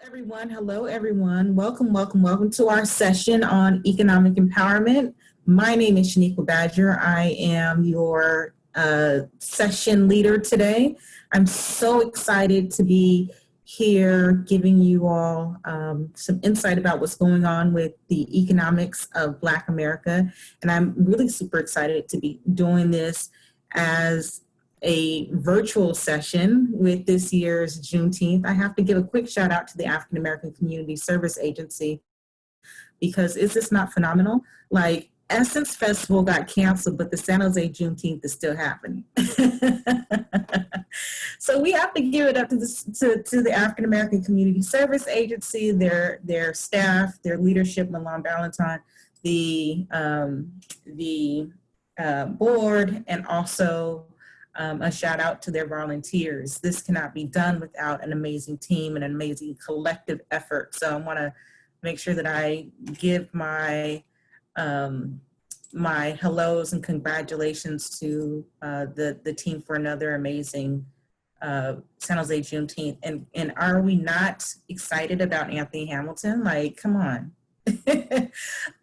Everyone, hello everyone. Welcome to our session on economic empowerment. My name is Shaniqua Badger. I am your session leader today. I'm so excited to be here giving you all some insight about what's going on with the economics of Black America. And I'm really super excited to be doing this as a virtual session with this year's Juneteenth. I have to give a quick shout out to the African American Community Service Agency, because is this not phenomenal? Like, Essence Festival got canceled, but the San Jose Juneteenth is still happening. So we have to give it up to the African American Community Service Agency, their staff, their leadership, Malone Valentine, the board, and also a shout out to their volunteers. This cannot be done without an amazing team and an amazing collective effort. So I want to make sure that I give my my hellos and congratulations to the team for another amazing San Jose Juneteenth. And are we not excited about Anthony Hamilton? Like, come on.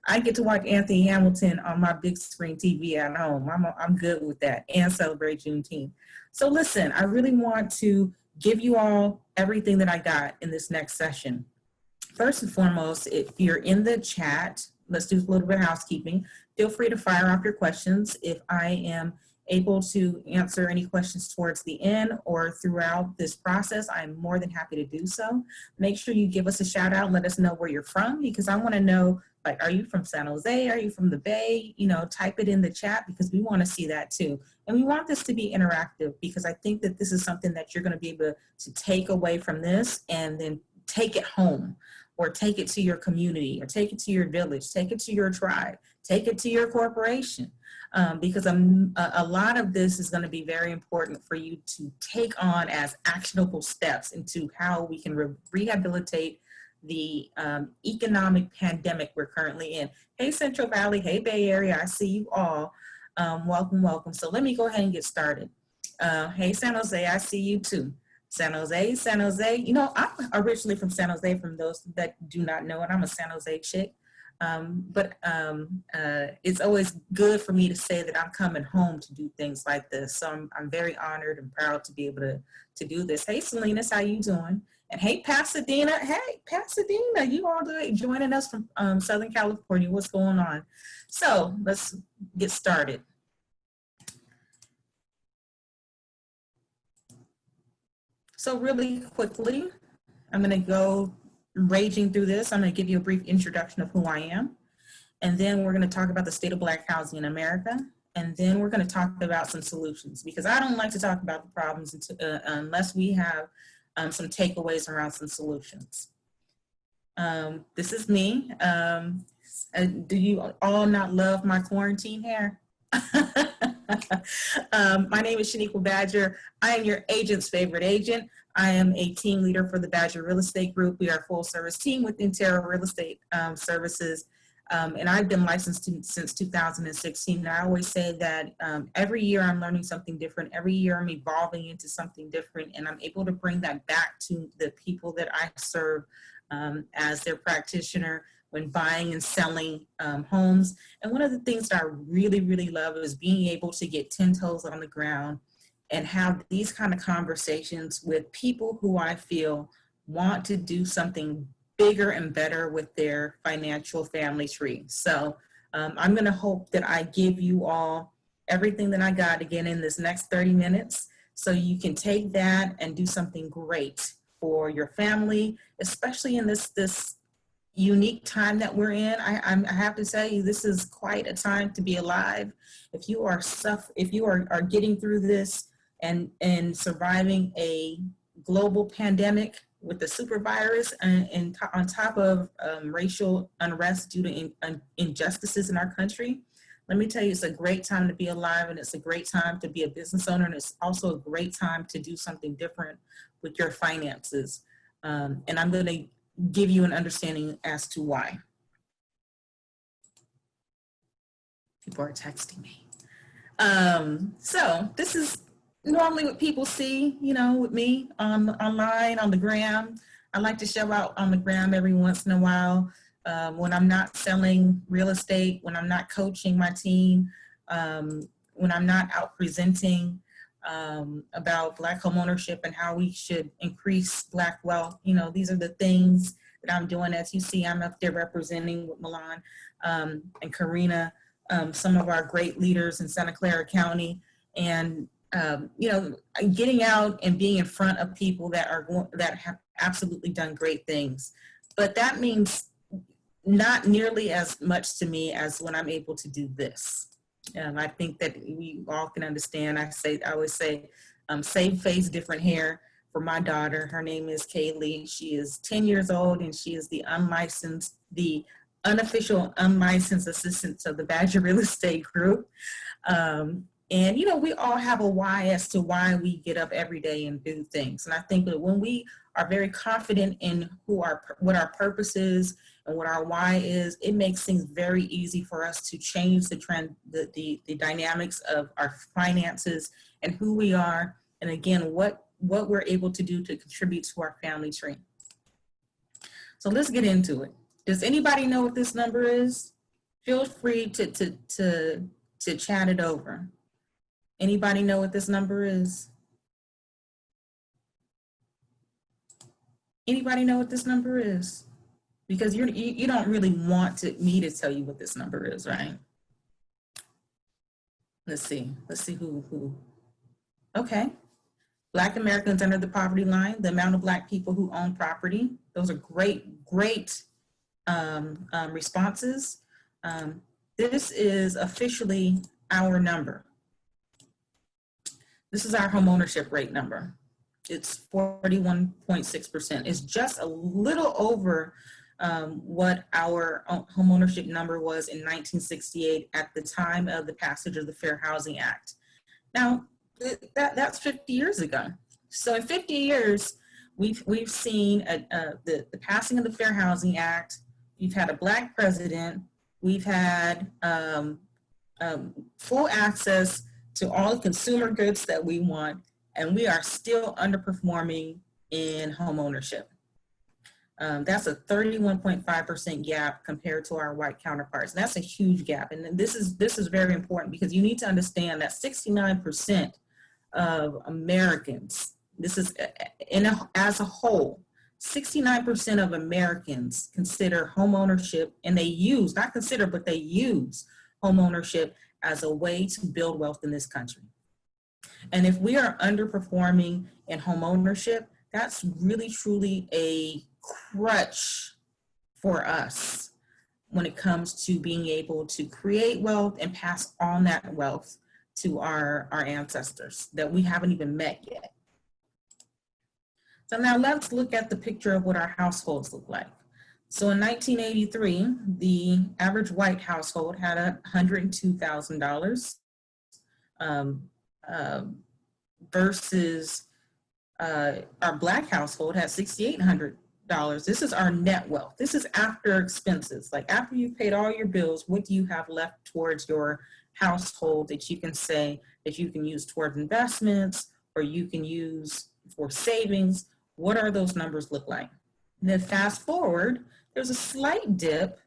I get to watch Anthony Hamilton on my big screen TV at home. I'm good with that, and celebrate Juneteenth. So listen, I really want to give you all everything that I got in this next session. First and foremost, if you're in the chat, let's do a little bit of housekeeping. Feel free to fire off your questions. If I am able to answer any questions towards the end or throughout this process, I'm more than happy to do so. Make sure you give us a shout out and let us know where you're from, because I want to know, like, are you from San Jose? Are you from the Bay? You know, type it in the chat, because we want to see that too. And we want this to be interactive, because I think that this is something that you're going to be able to take away from this and then take it home, or take it to your community, or take it to your village, take it to your tribe, take it to your corporation. Because a lot of this is going to be very important for you to take on as actionable steps into how we can rehabilitate the economic pandemic we're currently in. Hey, Central Valley, hey, Bay Area, I see you all. Welcome. So let me go ahead and get started. Hey, San Jose, I see you too. San Jose, you know, I'm originally from San Jose. From those that do not know it, I'm a San Jose chick. But it's always good for me to say that I'm coming home to do things like this. So I'm very honored and proud to be able to do this. Hey, Salinas, how you doing? And hey, Pasadena, you all joining us from Southern California. What's going on? So let's get started. So really quickly, I'm going to go raging through this. I'm going to give you a brief introduction of who I am. And then we're going to talk about the state of Black housing in America. And then we're going to talk about some solutions, because I don't like to talk about the problems unless we have some takeaways around some solutions. This is me. Do you all not love my quarantine hair? My name is Shaniqua Badger. I am your agent's favorite agent. I am a team leader for the Badger Real Estate Group. We are a full service team within Terra Real Estate Services. And I've been licensed since 2016. And I always say that every year I'm learning something different. Every year I'm evolving into something different. And I'm able to bring that back to the people that I serve as their practitioner when buying and selling homes. And one of the things that I really, really love is being able to get 10 toes on the ground and have these kind of conversations with people who I feel want to do something bigger and better with their financial family tree. So I'm gonna hope that I give you all everything that I got again in this next 30 minutes, so you can take that and do something great for your family, especially in this unique time that we're in. I have to tell you, this is quite a time to be alive. If you are getting through this and surviving a global pandemic with the super virus and on top of racial unrest due to injustices in our country, let me tell you, it's a great time to be alive, and it's a great time to be a business owner, and it's also a great time to do something different with your finances. And I'm going to give you an understanding as to why. People are texting me. So this is normally what people see, you know, with me online, on the gram. I like to show out on the gram every once in a while. When I'm not selling real estate, when I'm not coaching my team, when I'm not out presenting about Black homeownership and how we should increase Black wealth. You know, these are the things that I'm doing. As you see, I'm up there representing with Milan and Karina, some of our great leaders in Santa Clara County, and you know, getting out and being in front of people that have absolutely done great things. But that means not nearly as much to me as when I'm able to do this. I think that we all can understand. I always say, same face, different hair for my daughter. Her name is Kaylee. She is 10 years old, and she is the unofficial unlicensed assistant to the Badger Real Estate Group. And, you know, we all have a why as to why we get up every day and do things. And I think that when we are very confident in what our purpose is and what our why is, it makes things very easy for us to change the trend, the dynamics of our finances and who we are. And again, what we're able to do to contribute to our family tree. So let's get into it. Does anybody know what this number is? Feel free to chat it over. Anybody know what this number is? Anybody know what this number is? Because you don't really want me to tell you what this number is, right? Let's see who. Okay. Black Americans under the poverty line, the amount of Black people who own property. Those are great responses. This is officially our number. This is our homeownership rate number. It's 41.6%. It's just a little over what our homeownership number was in 1968 at the time of the passage of the Fair Housing Act. Now, that's 50 years ago. So in 50 years, we've seen the passing of the Fair Housing Act. We've had a Black president. We've had full access to all the consumer goods that we want, and we are still underperforming in home ownership. That's a 31.5% gap compared to our white counterparts. And that's a huge gap. And this is very important because you need to understand that 69% of Americans, this is as a whole, 69% of Americans consider home ownership, and they use, not consider, but they use home ownership as a way to build wealth in this country. And if we are underperforming in home ownership, that's really truly a crutch for us when it comes to being able to create wealth and pass on that wealth to our ancestors that we haven't even met yet. So now let's look at the picture of what our households look like. So in 1983, the average white household had $102,000 versus our Black household had $6,800. This is our net wealth. This is after expenses. Like after you've paid all your bills, what do you have left towards your household that you can say that you can use towards investments or you can use for savings? What are those numbers look like? And then fast forward, there's a slight dip.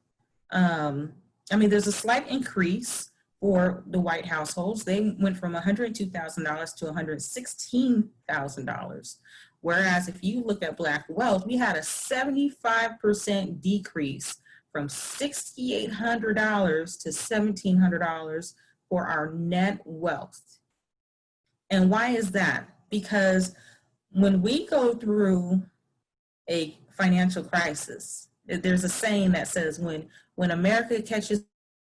There's a slight increase for the white households. They went from $102,000 to $116,000. Whereas if you look at Black wealth, we had a 75% decrease from $6,800 to $1,700 for our net wealth. And why is that? Because when we go through a financial crisis, there's a saying that says when America catches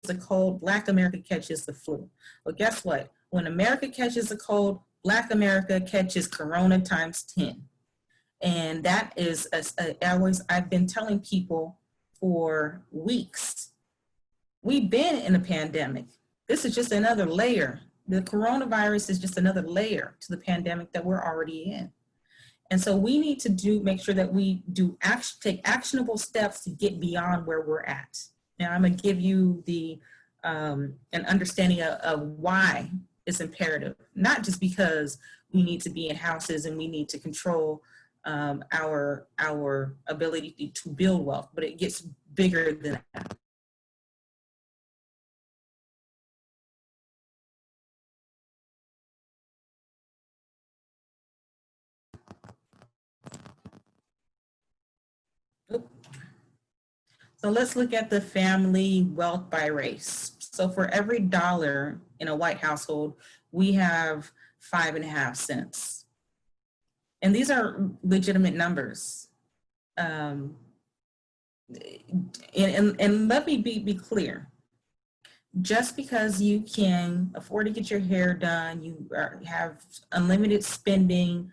a cold, Black America catches the flu. Well, guess what? When America catches a cold, Black America catches Corona times 10. And that is, I've been telling people for weeks, we've been in a pandemic. This is just another layer. The coronavirus is just another layer to the pandemic that we're already in. And so we need to make sure that we take actionable steps to get beyond where we're at. Now I'm gonna give you an understanding of why it's imperative, not just because we need to be in houses and we need to control our ability to build wealth, but it gets bigger than that. So let's look at the family wealth by race. So for every dollar in a white household, we have 5.5 cents. And these are legitimate numbers. And let me be clear. Just because you can afford to get your hair done, you have unlimited spending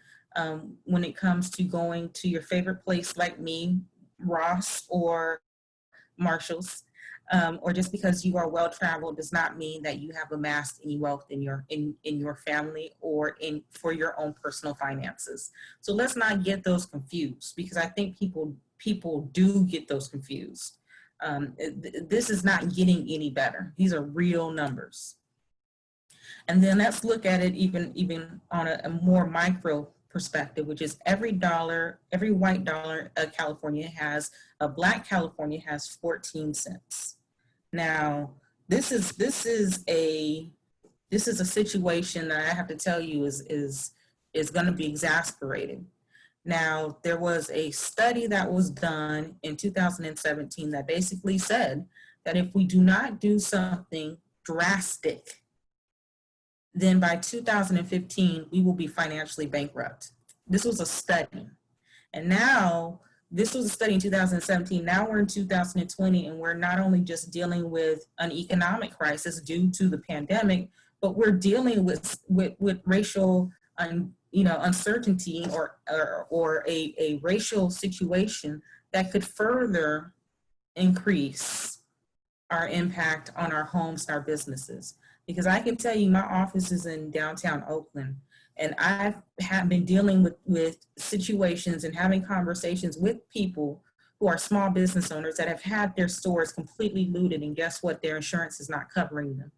when it comes to going to your favorite place like me, Ross or Marshalls, or just because you are well traveled does not mean that you have amassed any wealth in your family or for your own personal finances. So let's not get those confused, because I think people do get those confused. This is not getting any better. These are real numbers. And then let's look at it even on a more micro perspective, which is every white dollar a black California has 14 cents. Now, this is a situation that I have to tell you is going to be exasperated. Now, there was a study that was done in 2017 that basically said that if we do not do something drastic, then by 2015, we will be financially bankrupt. This was a study. And now, this was a study in 2017. Now we're in 2020, and we're not only just dealing with an economic crisis due to the pandemic, but we're dealing with racial uncertainty or a racial situation that could further increase our impact on our homes and our businesses. Because I can tell you, my office is in downtown Oakland, and I have been dealing with situations and having conversations with people who are small business owners that have had their stores completely looted, and guess what? Their insurance is not covering them.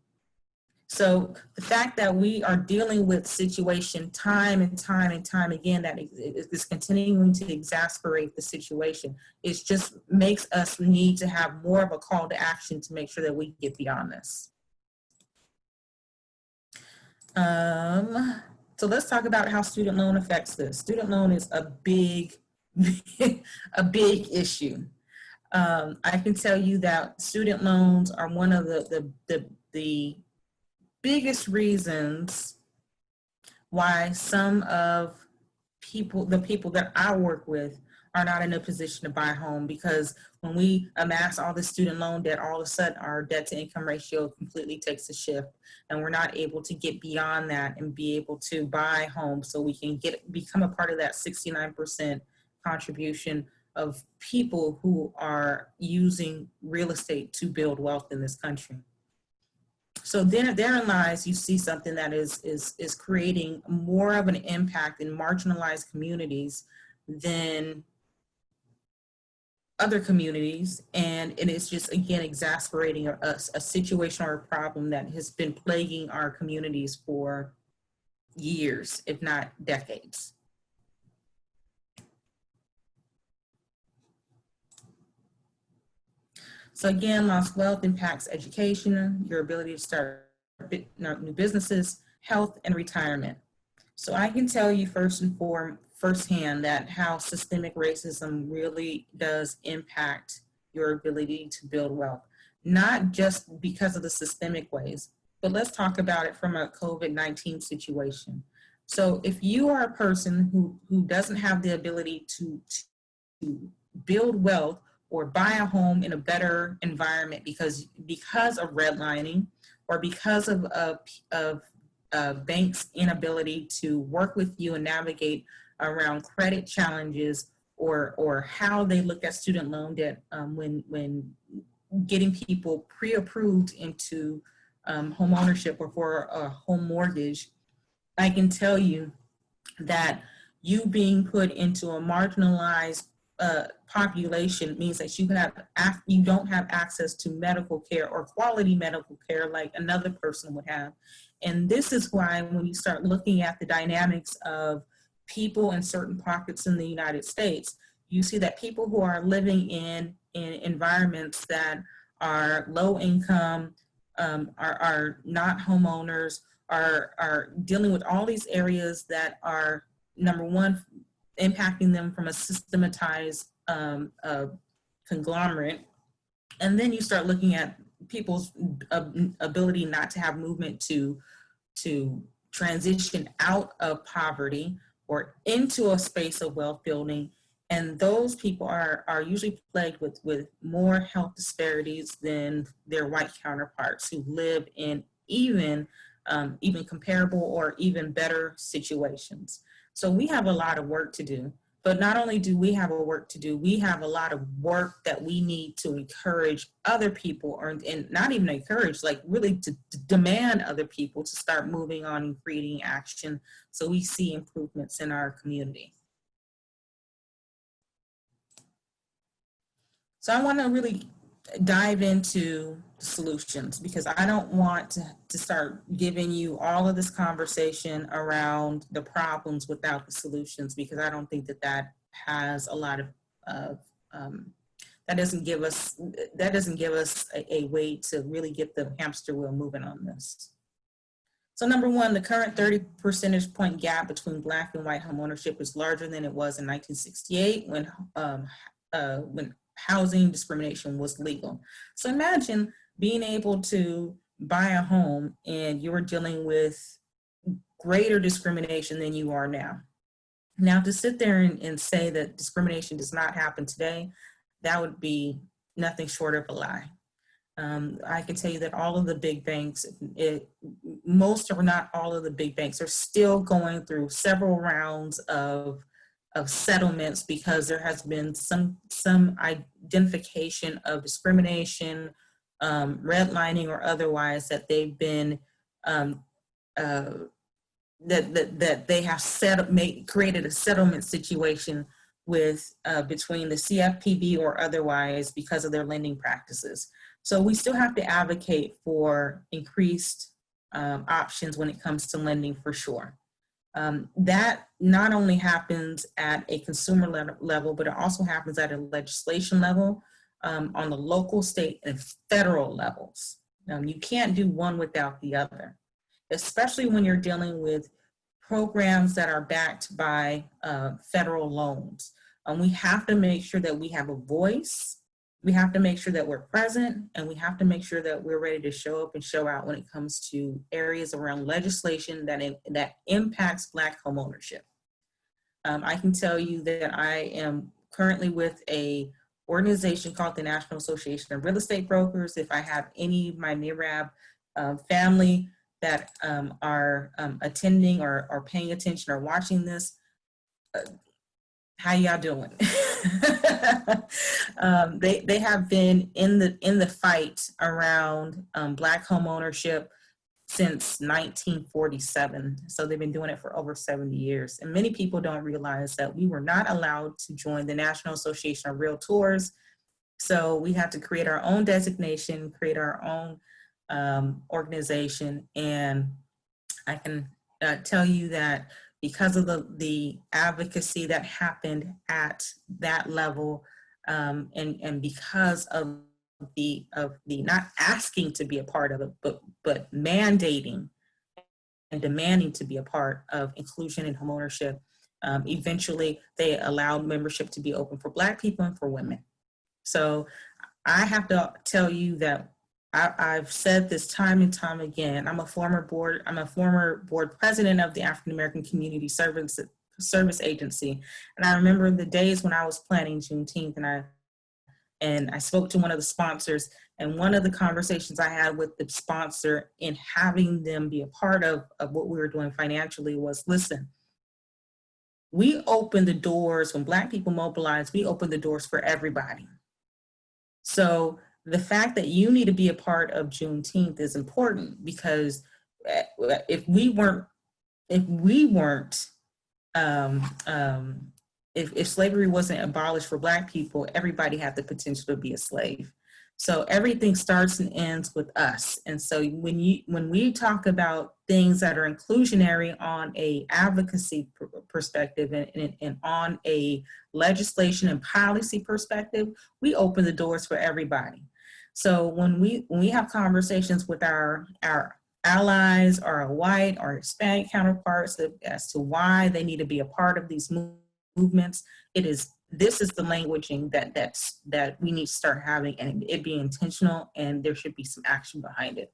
So the fact that we are dealing with situation time and time and time again that is continuing to exasperate the situation, it just makes us need to have more of a call to action to make sure that we get beyond this. So let's talk about how student loan affects this. Student loan is a big issue. I can tell you that student loans are one of the biggest reasons why some of the people that I work with are not in a position to buy a home, because when we amass all the student loan debt, all of a sudden our debt to income ratio completely takes a shift, and we're not able to get beyond that and be able to buy homes so we can become a part of that 69% contribution of people who are using real estate to build wealth in this country. So therein lies, you see something that is creating more of an impact in marginalized communities than other communities, and it is just, again, exasperating a situation or a problem that has been plaguing our communities for years, if not decades. So again, lost wealth impacts education, your ability to start new businesses, health, and retirement. So I can tell you firsthand that how systemic racism really does impact your ability to build wealth, not just because of the systemic ways, but let's talk about it from a COVID-19 situation. So if you are a person who doesn't have the ability to build wealth or buy a home in a better environment because of redlining or because of banks' inability to work with you and navigate around credit challenges or how they look at student loan debt when getting people pre-approved into home ownership or for a home mortgage, I can tell you that you being put into a marginalized population means that you don't have access to medical care or quality medical care like another person would have. And this is why when you start looking at the dynamics of people in certain pockets in the United States, you see that people who are living in environments that are low income, are not homeowners, are dealing with all these areas that are, number one, impacting them from a systematized conglomerate. And then you start looking at people's ability not to have movement to transition out of poverty or into a space of wealth building. And those people are usually plagued with more health disparities than their white counterparts who live in even comparable or even better situations. So we have a lot of work to do. But not only do we have a work to do, we have a lot of work that we need to encourage other people, and not even encourage, like really to demand other people to start moving on and creating action so we see improvements in our community. So I want to really dive into solutions, because I don't want to start giving you all of this conversation around the problems without the solutions, because I don't think that has a lot of that doesn't give us a way to really get the hamster wheel moving on this. So number one, the current 30 percentage point gap between Black and white homeownership is larger than it was in 1968 when housing discrimination was legal. So imagine being able to buy a home and you're dealing with greater discrimination than you are now. Now, to sit there and say that discrimination does not happen today, that would be nothing short of a lie. I can tell you that all of the big banks, most or not all of the big banks, are still going through several rounds of settlements because there has been some identification of discrimination, redlining or otherwise, that they've been that they have created a settlement situation with between the CFPB or otherwise because of their lending practices. So we still have to advocate for increased options when it comes to lending, for sure. That not only happens at a consumer level, but it also happens at a legislation level, on the local, state, and federal levels. You can't do one without the other, especially when you're dealing with programs that are backed by federal loans. We have to make sure that we have a voice. We have to make sure that we're present, and we have to make sure that we're ready to show up and show out when it comes to areas around legislation that impacts Black homeownership. I can tell you that I am currently with a organization called the National Association of Real Estate Brokers. If I have any of my NARAB family that are attending or paying attention or watching this, how y'all doing? They have been in the fight around Black homeownership since 1947. So they've been doing it for over 70 years. And many people don't realize that we were not allowed to join the National Association of Realtors. So we had to create our own designation, create our own organization. And I can tell you that because of the advocacy that happened at that level, and because of the not asking to be a part of it, but mandating and demanding to be a part of inclusion in homeownership, eventually they allowed membership to be open for Black people and for women. So I have to tell you that I've said this time and time again. I'm a former board president of the African American Community Service Agency, and I remember the days when I was planning Juneteenth, and I spoke to one of the sponsors, and one of the conversations I had with the sponsor in having them be a part of what we were doing financially was, listen, we open the doors when Black people mobilize. We open the doors for everybody. So the fact that you need to be a part of Juneteenth is important, because if slavery wasn't abolished for Black people, everybody had the potential to be a slave. So everything starts and ends with us. And so when we talk about things that are inclusionary on a advocacy perspective and on a legislation and policy perspective, we open the doors for everybody. So when we have conversations with our allies or our white or Hispanic counterparts as to why they need to be a part of these movements, this is the languaging that we need to start having, and it be intentional, and there should be some action behind it.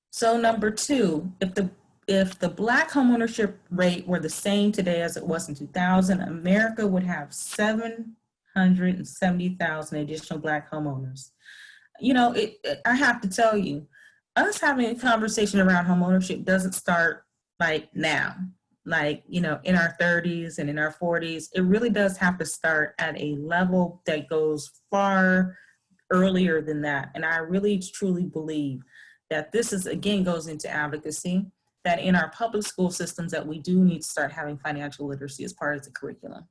So number two, if the Black homeownership rate were the same today as it was in 2000, America would have 770,000 additional Black homeowners. You know, I have to tell you, us having a conversation around homeownership doesn't start like now, like, you know, in our 30s and in our 40s. It really does have to start at a level that goes far earlier than that. And I really truly believe that this is, again, goes into advocacy, that in our public school systems that we do need to start having financial literacy as part of the curriculum.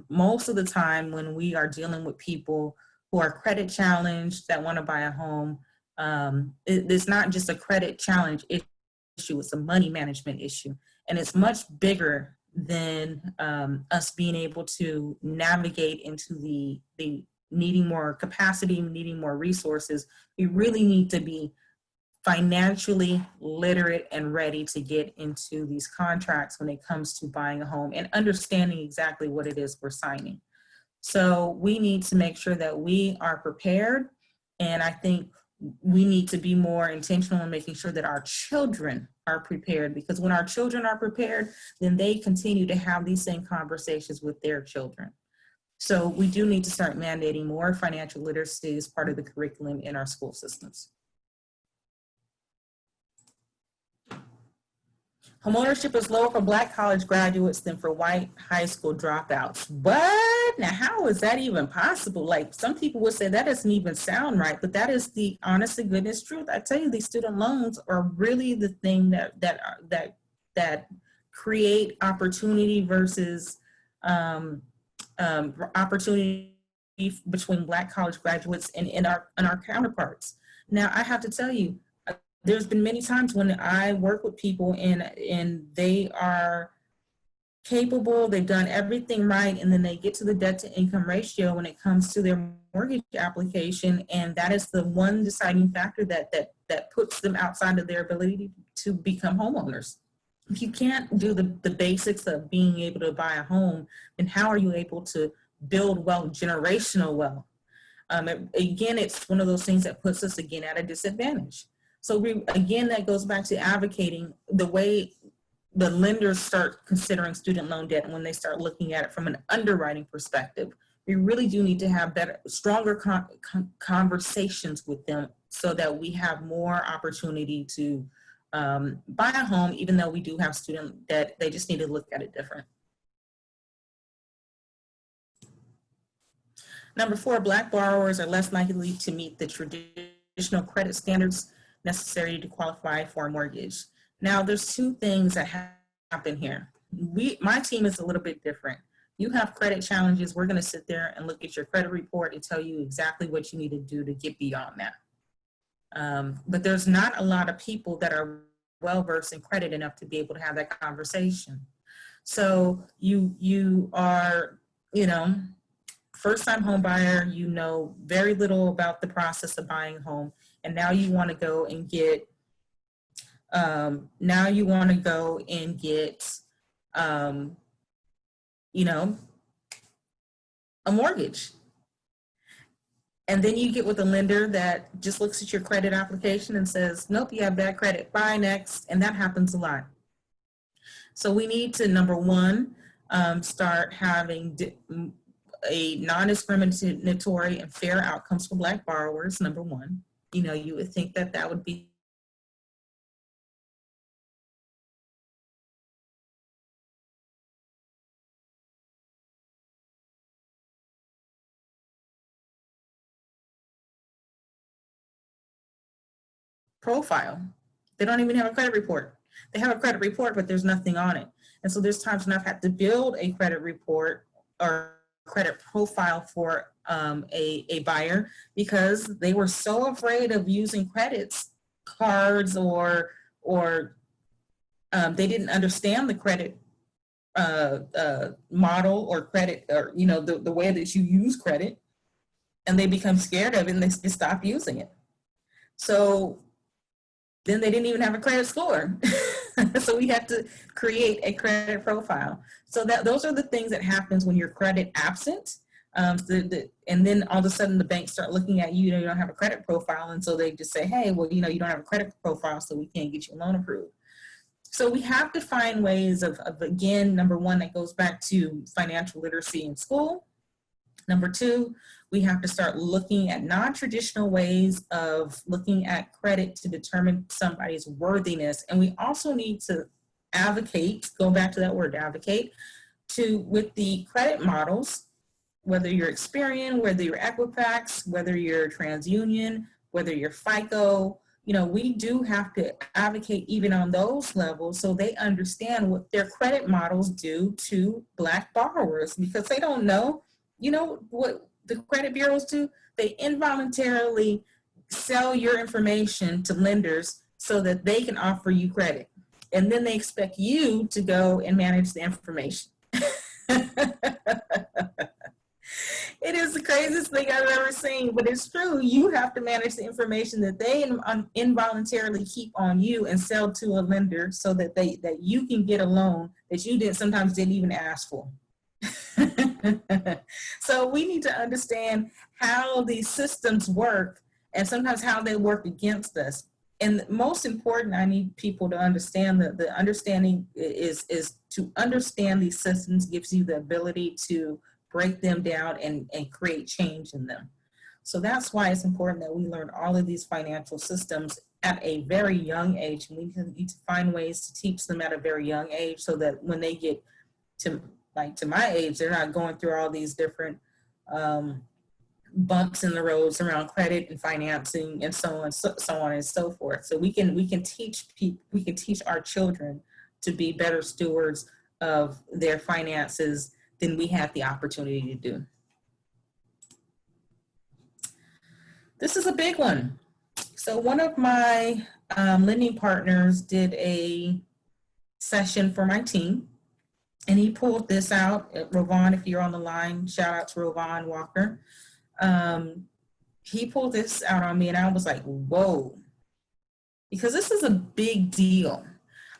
Most of the time when we are dealing with people who are credit challenged that want to buy a home, it's not just a credit challenge issue, it's a money management issue. And it's much bigger than us being able to navigate into the needing more capacity, needing more resources. We really need to be financially literate and ready to get into these contracts when it comes to buying a home and understanding exactly what it is we're signing. So we need to make sure that we are prepared. And I think we need to be more intentional in making sure that our children are prepared, because when our children are prepared, then they continue to have these same conversations with their children. So we do need to start mandating more financial literacy as part of the curriculum in our school systems. Homeownership is lower for Black college graduates than for white high school dropouts. What? Now, how is that even possible? Like, some people would say that doesn't even sound right, but that is the honest to goodness truth. I tell you, these student loans are really the thing that create opportunity versus opportunity between Black college graduates and our counterparts. Now, I have to tell you, there's been many times when I work with people and they are capable, they've done everything right, and then they get to the debt to income ratio when it comes to their mortgage application, and that is the one deciding factor that puts them outside of their ability to become homeowners. If you can't do the basics of being able to buy a home, then how are you able to build wealth, generational wealth? Again, it's one of those things that puts us again at a disadvantage. So again, that goes back to advocating the way the lenders start considering student loan debt, and when they start looking at it from an underwriting perspective. We really do need to have better, stronger conversations with them so that we have more opportunity to buy a home, even though we do have student debt. They just need to look at it different. Number 4, Black borrowers are less likely to meet the traditional credit standards necessary to qualify for a mortgage. Now, there's two things that happen here. My team is a little bit different. You have credit challenges. We're going to sit there and look at your credit report and tell you exactly what you need to do to get beyond that. But there's not a lot of people that are well-versed in credit enough to be able to have that conversation. So you are, first-time home buyer, you know very little about the process of buying a home, and now you want to go and get a mortgage. And then you get with a lender that just looks at your credit application and says, nope, you have bad credit, bye, next. And that happens a lot. So we need to, number one, start having a non-discriminatory and fair outcomes for Black borrowers, number one. You would think that would be profile. They don't even have a credit report. They have a credit report, but there's nothing on it. And so there's times when I've had to build a credit report or credit profile for a buyer because they were so afraid of using credits cards or they didn't understand the credit model or credit, or the way that you use credit, and they become scared of it and they stop using it. So then they didn't even have a credit score. So we have to create a credit profile. So those are the things that happens when you're credit absent. And then all of a sudden the banks start looking at you, you don't have a credit profile. And so they just say, hey, well, you don't have a credit profile, so we can't get you a loan approved. So we have to find ways of again, number one, that goes back to financial literacy in school. Number two, we have to start looking at non-traditional ways of looking at credit to determine somebody's worthiness. And we also need to advocate, go back to that word, advocate, with the credit models, whether you're Experian, whether you're Equifax, whether you're TransUnion, whether you're FICO, we do have to advocate even on those levels so they understand what their credit models do to Black borrowers, because they don't know, what the credit bureaus do. They involuntarily sell your information to lenders so that they can offer you credit. And then they expect you to go and manage the information. It is the craziest thing I've ever seen, but it's true. You have to manage the information that they involuntarily keep on you and sell to a lender so that that you can get a loan that you sometimes didn't even ask for. So we need to understand how these systems work and sometimes how they work against us. And most important, I need people to understand that the understanding is to understand these systems gives you the ability to break them down and create change in them. So that's why it's important that we learn all of these financial systems at a very young age. And we need to find ways to teach them at a very young age so that when they get to my age, they're not going through all these different bumps in the roads around credit and financing and so on and so forth. So we can teach our children to be better stewards of their finances than we have the opportunity to do. This is a big one. So one of my lending partners did a session for my team, and he pulled this out. Rovon, if you're on the line, shout out to Rovon Walker. He pulled this out on me and I was like, whoa, because this is a big deal.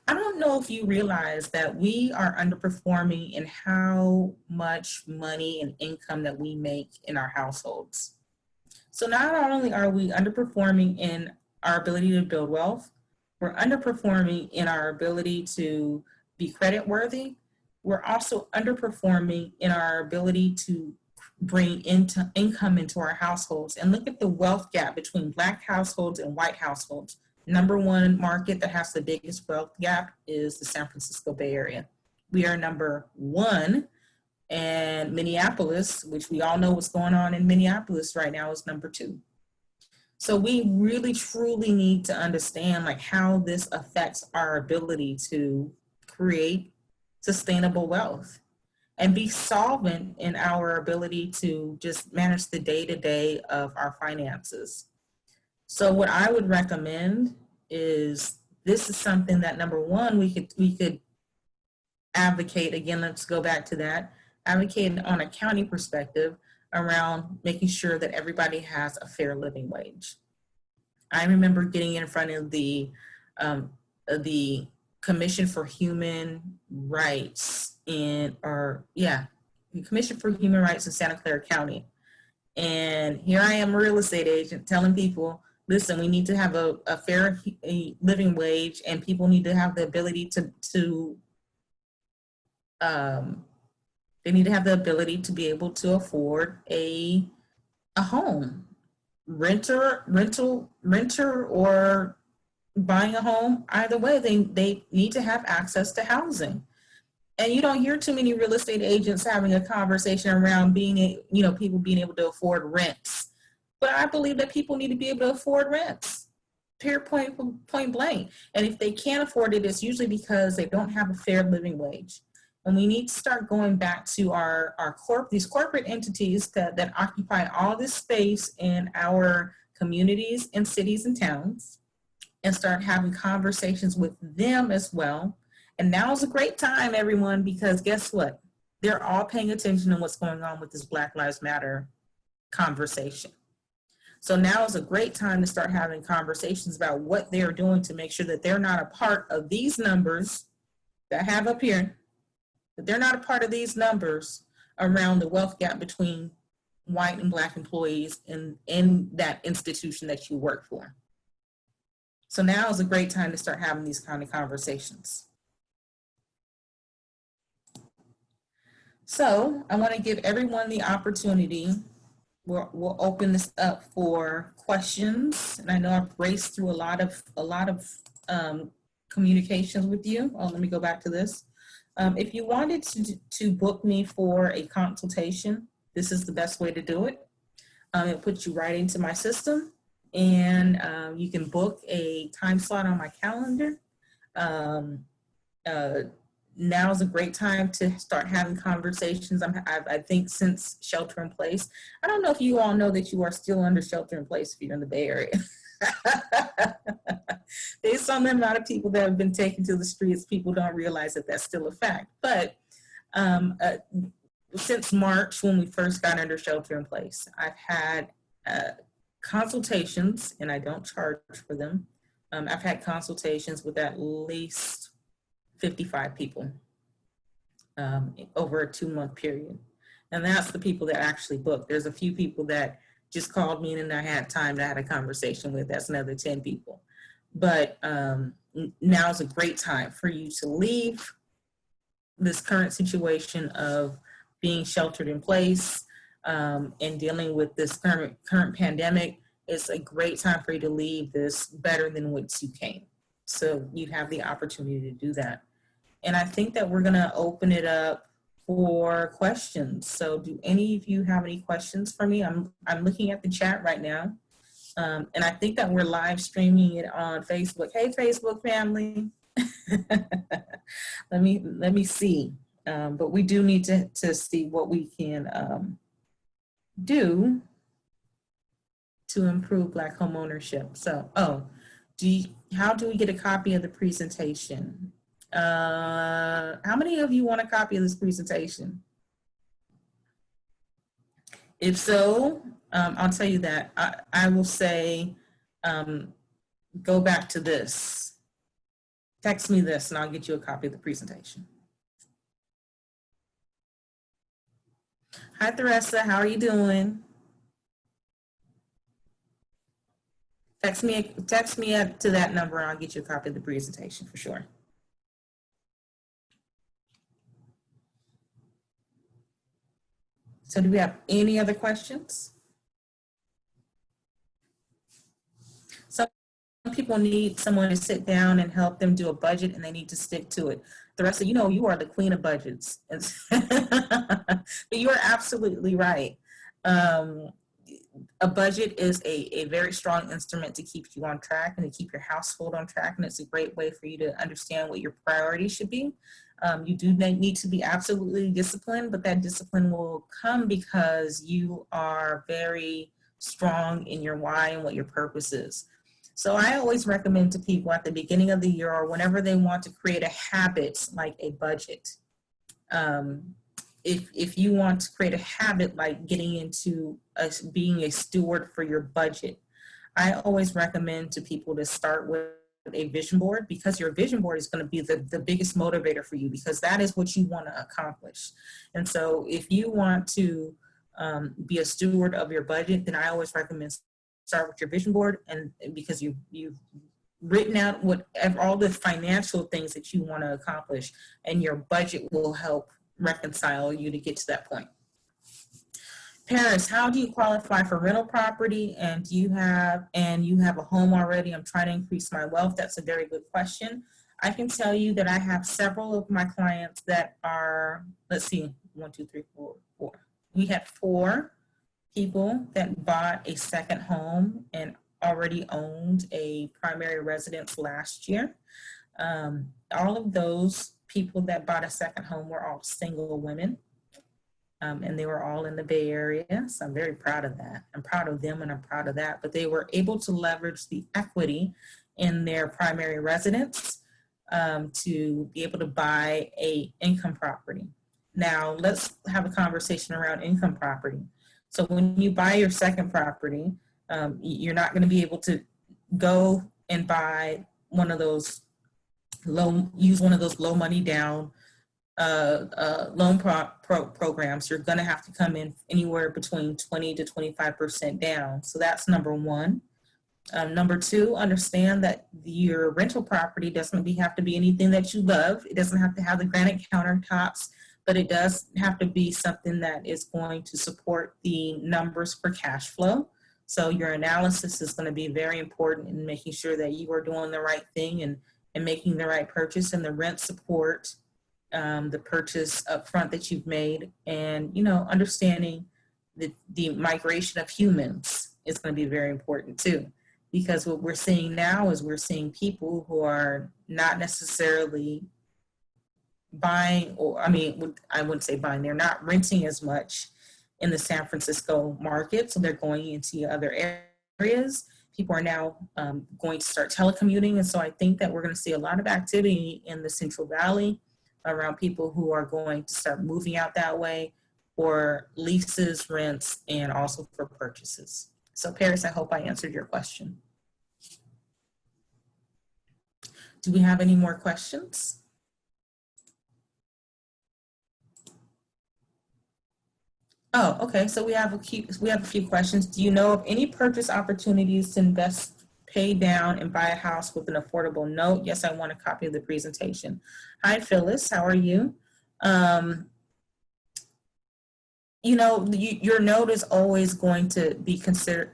I don't know if you realize that we are underperforming in how much money and income that we make in our households. So not only are we underperforming in our ability to build wealth, we're underperforming in our ability to be credit worthy. We're also underperforming in our ability to bring income into our households. And look at the wealth gap between Black households and white households. Number one market that has the biggest wealth gap is the San Francisco Bay Area. We are number one, and Minneapolis, which we all know what's going on in Minneapolis right now, is number two. So we really truly need to understand how this affects our ability to create sustainable wealth and be solvent in our ability to just manage the day-to-day of our finances. So what I would recommend is, this is something that, number one, we could advocate, again, let's go back to that, advocate on a county perspective around making sure that everybody has a fair living wage. I remember getting in front of the Commission for Human Rights Commission for Human Rights in Santa Clara County. And here I am, a real estate agent, telling people, listen, we need to have a fair living wage, and people need to have the ability to be able to afford a home, renter or buying a home. Either way, they need to have access to housing. And you don't hear too many real estate agents having a conversation around people being able to afford rents. But I believe that people need to be able to afford rents, point blank. And if they can't afford it, it's usually because they don't have a fair living wage. And we need to start going back to these corporate entities that occupy all this space in our communities and cities and towns, and start having conversations with them as well. And now is a great time, everyone, because guess what? They're all paying attention to what's going on with this Black Lives Matter conversation. So now is a great time to start having conversations about what they're doing to make sure that they're not a part of these numbers that I have up here, that they're not a part of these numbers around the wealth gap between white and Black employees in that institution that you work for. So now is a great time to start having these kind of conversations. So I want to give everyone the opportunity. We'll open this up for questions. And I know I've raced through a lot of communications with you. Oh, let me go back to this. If you wanted to book me for a consultation, this is the best way to do it. It puts you right into my system, and you can book a time slot on my calendar. Now is a great time to start having conversations. I think since shelter in place, I don't know if you all know that you are still under shelter in place if you're in the Bay Area. Based on the amount of people that have been taken to the streets, people don't realize that that's still a fact. But since March, when we first got under shelter in place, I've had consultations, and I don't charge for them. I've had consultations with at least 55 people over a 2-month period. And that's the people that actually booked. There's a few people that just called me and I had time to have a conversation with. That's another 10 people. But now is a great time for you to leave this current situation of being sheltered in place and dealing with this current pandemic. It's a great time for you to leave this better than whence you came. So you have the opportunity to do that. And I think that we're gonna open it up for questions. So do any of you have any questions for me? I'm looking at the chat right now. And I think that we're live streaming it on Facebook. Hey, Facebook family. let me see. But we do need to see what we can do to improve Black home ownership. So, how do we get a copy of the presentation? How many of you want a copy of this presentation? If so, I'll tell you that I will say, go back to this. Text me this and I'll get you a copy of the presentation. Hi, Theresa, how are you doing? Text me to that number and I'll get you a copy of the presentation for sure. So do we have any other questions? Some people need someone to sit down and help them do a budget, and they need to stick to it. The rest of you are the queen of budgets. But you are absolutely right. A budget is a very strong instrument to keep you on track and to keep your household on track, and it's a great way for you to understand what your priorities should be. You do need to be absolutely disciplined, but that discipline will come because you are very strong in your why and what your purpose is. So I always recommend to people at the beginning of the year or whenever they want to create a habit like a budget. If you want to create a habit like getting into being a steward for your budget, I always recommend to people to start with a vision board, because your vision board is going to be the biggest motivator for you, because that is what you want to accomplish. And so if you want to be a steward of your budget, then I always recommend start with your vision board, and because you've written out all the financial things that you want to accomplish, and your budget will help reconcile you to get to that point. Paris, how do you qualify for rental property, and you have a home already? I'm trying to increase my wealth. That's a very good question. I can tell you that I have several of my clients that are, let's see, 1, 2, 3, 4. We had 4 people that bought a second home and already owned a primary residence last year. All of those people that bought a second home were all single women. And they were all in the Bay Area. So I'm very proud of that. I'm proud of them and I'm proud of that. But they were able to leverage the equity in their primary residence to be able to buy a income property. Now let's have a conversation around income property. So when you buy your second property, you're not going to be able to go and buy one of those use one of those low money down loan programs. You're going to have to come in anywhere between 20 to 25% down. So that's number one. Number two, understand that your rental property doesn't have to be anything that you love. It doesn't have to have the granite countertops, but it does have to be something that is going to support the numbers for cash flow. So your analysis is going to be very important in making sure that you are doing the right thing and making the right purchase, and the rent support the purchase up front that you've made, and understanding the migration of humans is going to be very important too, because what we're seeing now is we're seeing people who are not necessarily buying, or I wouldn't say buying, they're not renting as much in the San Francisco market, so they're going into other areas. People are now going to start telecommuting, and so I think that we're going to see a lot of activity in the Central Valley around people who are going to start moving out that way for leases, rents, and also for purchases. So Paris, I hope I answered your question. Do we have any more questions? Oh, okay. So we have a few questions. Do you know of any purchase opportunities to invest, pay down, and buy a house with an affordable note? Yes, I want a copy of the presentation. Hi, Phyllis. How are you? Your note is always going to be considered.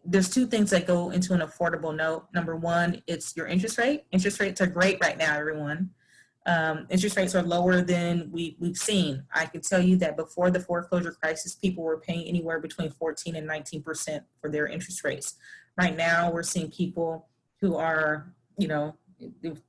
There's two things that go into an affordable note. Number one, it's your interest rate. Interest rates are great right now, everyone. Interest rates are lower than we've seen. I can tell you that before the foreclosure crisis, people were paying anywhere between 14 and 19% for their interest rates. Right now, we're seeing people who are,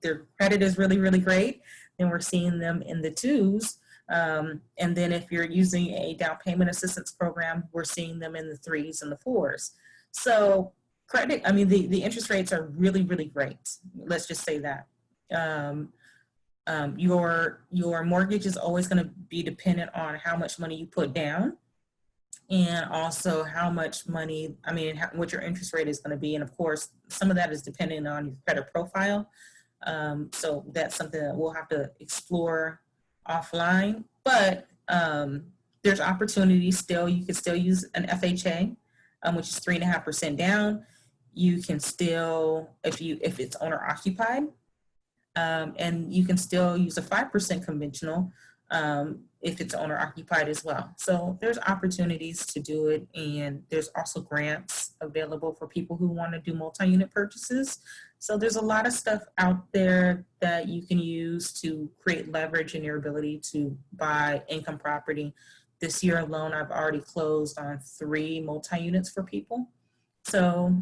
their credit is really, really great, and we're seeing them in the twos. And then if you're using a down payment assistance program, we're seeing them in the threes and the fours. So credit, the interest rates are really, really great. Let's just say that. Your mortgage is always going to be dependent on how much money you put down, and also how much money, what your interest rate is going to be. And of course, some of that is dependent on your credit profile. So that's something that we'll have to explore offline, but there's opportunities still. You can still use an FHA, which is 3.5% down. You can still, if it's owner occupied, and you can still use a 5% conventional if it's owner occupied as well. So there's opportunities to do it, and there's also grants available for people who want to do multi-unit purchases. So there's a lot of stuff out there that you can use to create leverage in your ability to buy income property. This year alone, I've already closed on 3 multi-units for people. So,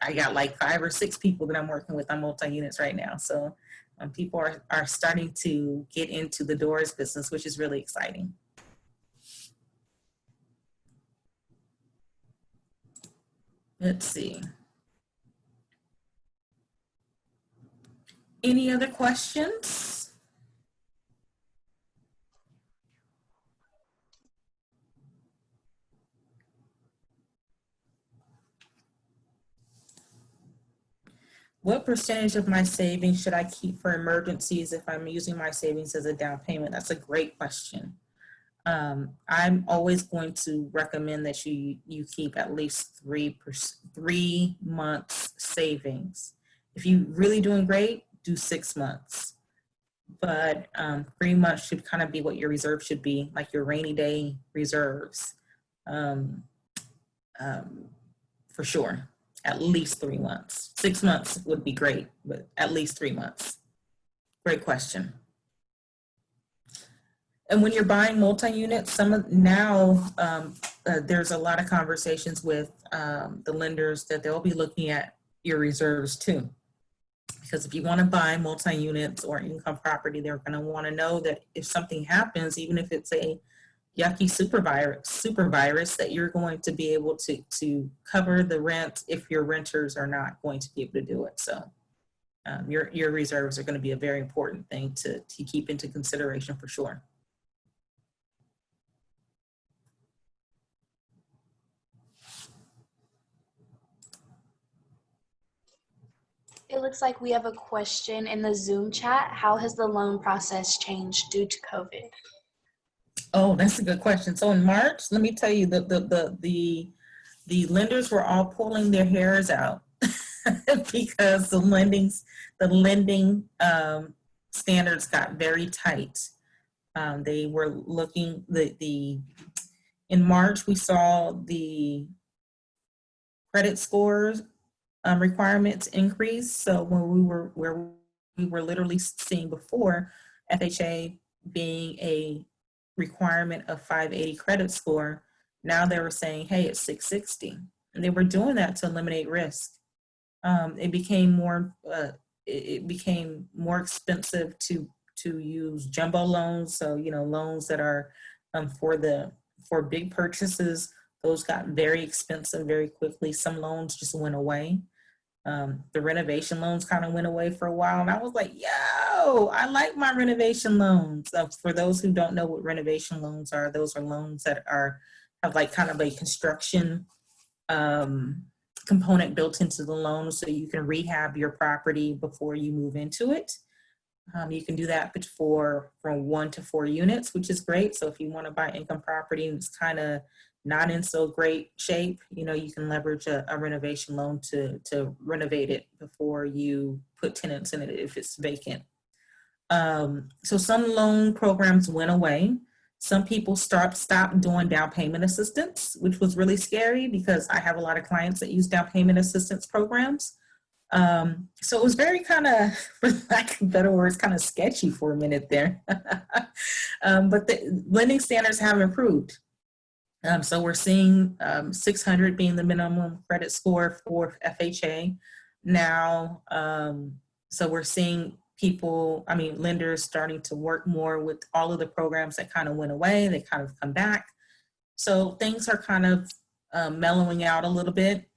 I got like 5 or 6 people that I'm working with on multi-units right now. So people are starting to get into the doors business, which is really exciting. Let's see. Any other questions? What percentage of my savings should I keep for emergencies if I'm using my savings as a down payment? That's a great question. I'm always going to recommend that you keep at least 3 months savings. If you're really doing great, do 6 months. But 3 months should kind of be what your reserve should be, like your rainy day reserves, for sure. At least 3 months. 6 months would be great, but at least 3 months. Great question. And when you're buying multi-units, there's a lot of conversations with the lenders that they'll be looking at your reserves too. Because if you want to buy multi-units or income property, they're going to want to know that if something happens, even if it's a yucky super virus, that you're going to be able to cover the rent if your renters are not going to be able to do it. So your reserves are going to be a very important thing to keep into consideration for sure. It looks like we have a question in the Zoom chat. How has the loan process changed due to COVID? Oh, that's a good question. So in March, let me tell you, the lenders were all pulling their hairs out because the lending standards got very tight. They were looking in March, we saw the credit scores requirements increase. So when we were literally seeing before FHA being a requirement of 580 credit score, now they were saying, hey, it's 660. And they were doing that to eliminate risk. It became more expensive to use jumbo loans. So, loans that are for big purchases, those got very expensive very quickly. Some loans just went away. The renovation loans kind of went away for a while. And I was like, yo, I like my renovation loans. For those who don't know what renovation loans are, those are loans that have like kind of a construction component built into the loan, so you can rehab your property before you move into it. You can do that from 1 to 4 units, which is great. So if you want to buy income property and it's kind of not in so great shape, you can leverage a renovation loan to renovate it before you put tenants in it if it's vacant. So some loan programs went away. Some people stopped doing down payment assistance, which was really scary because I have a lot of clients that use down payment assistance programs. So it was very kind of, for lack of better words, kind of sketchy for a minute there. But the lending standards have improved. So we're seeing 600 being the minimum credit score for FHA now. So we're seeing lenders starting to work more with all of the programs that kind of went away. They kind of come back. So things are kind of mellowing out a little bit.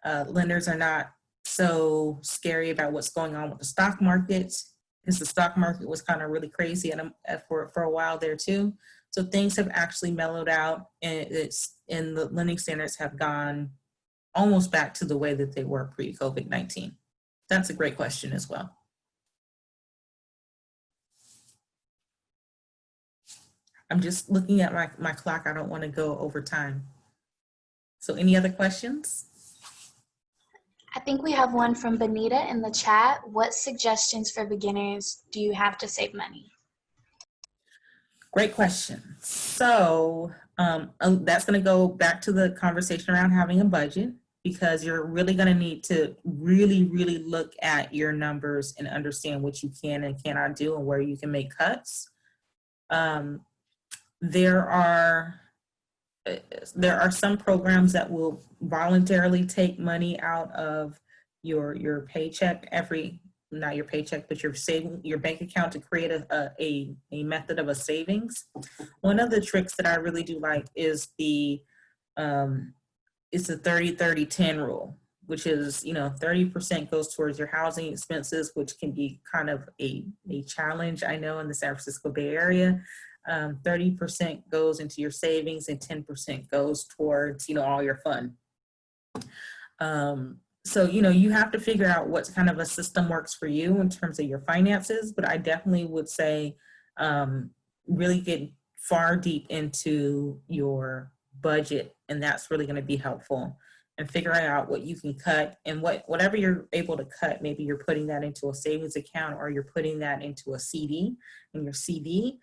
Lenders are not so scary about what's going on with the stock market, because the stock market was kind of really crazy for a while there too. So things have actually mellowed out, and the lending standards have gone almost back to the way that they were pre-COVID-19. That's a great question as well. I'm just looking at my clock. I don't want to go over time. So any other questions? I think we have one from Benita in the chat. What suggestions for beginners do you have to save money? Great question. So that's going to go back to the conversation around having a budget, because you're really going to need to really, really look at your numbers and understand what you can and cannot do and where you can make cuts. There are some programs that will voluntarily take money out of your paycheck not your paycheck, but your bank account to create a method of a savings. One of the tricks that I really do like is the 30-30-10 rule, which is 30% goes towards your housing expenses, which can be kind of a challenge, I know, in the San Francisco Bay Area. 30% goes into your savings and 10% goes towards all your fun. So you have to figure out what kind of a system works for you in terms of your finances, but I definitely would say really get far deep into your budget, and that's really going to be helpful, and figuring out what you can cut, and whatever you're able to cut, maybe you're putting that into a savings account or you're putting that into a CD, and your CD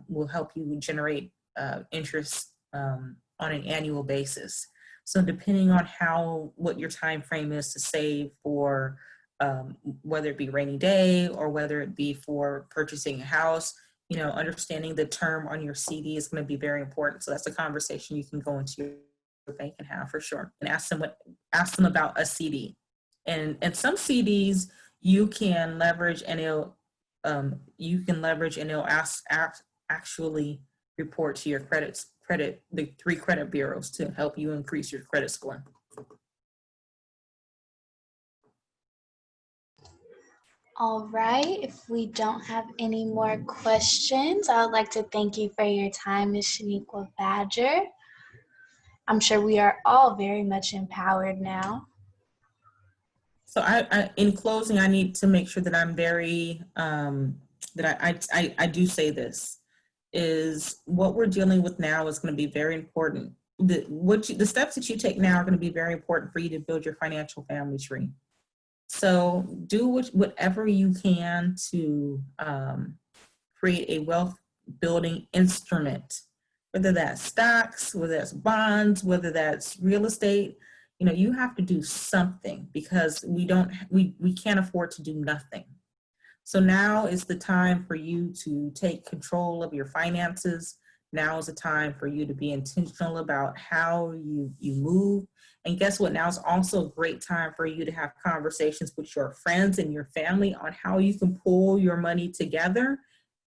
will help you generate interest on an annual basis. So depending on what your time frame is to save for, whether it be rainy day or whether it be for purchasing a house, understanding the term on your CD is going to be very important. So that's a conversation you can go into your bank and have for sure, and ask them about a CD. And some CDs you can leverage and it'll actually report to your the 3 credit bureaus to help you increase your credit score. All right, if we don't have any more questions, I would like to thank you for your time, Ms. Shaniqua Badger. I'm sure we are all very much empowered now. So in closing, I need to make sure that I'm very, that I do say this, is what we're dealing with now is going to be very important. The steps that you take now are going to be very important for you to build your financial family tree. So do whatever you can to create a wealth building instrument, whether that's stocks, whether that's bonds, whether that's real estate. You know, you have to do something because we can't afford to do nothing. So now is the time for you to take control of your finances. Now is the time for you to be intentional about how you move. And guess what? Now is also a great time for you to have conversations with your friends and your family on how you can pull your money together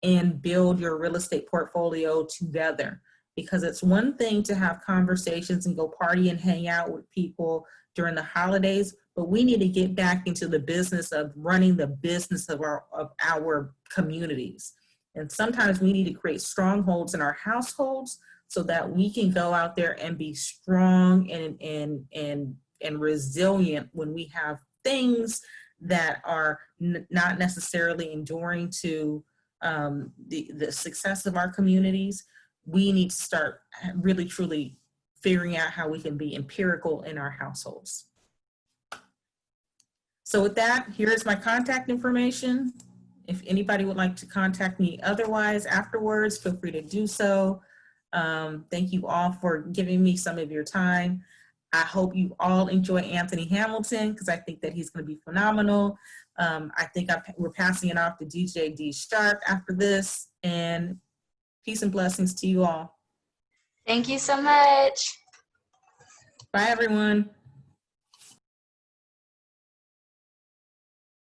and build your real estate portfolio together. Because it's one thing to have conversations and go party and hang out with people during the holidays, but we need to get back into the business of running the business of our communities. And sometimes we need to create strongholds in our households so that we can go out there and be strong and resilient when we have things that are not necessarily enduring to the success of our communities. We need to start really truly figuring out how we can be empirical in our households. So with that, here's my contact information. If anybody would like to contact me otherwise afterwards, feel free to do so. Thank you all for giving me some of your time. I hope you all enjoy Anthony Hamilton because I think that he's going to be phenomenal. I think we're passing it off to DJ D Sharp after this, and peace and blessings to you all. Thank you so much. Bye, everyone.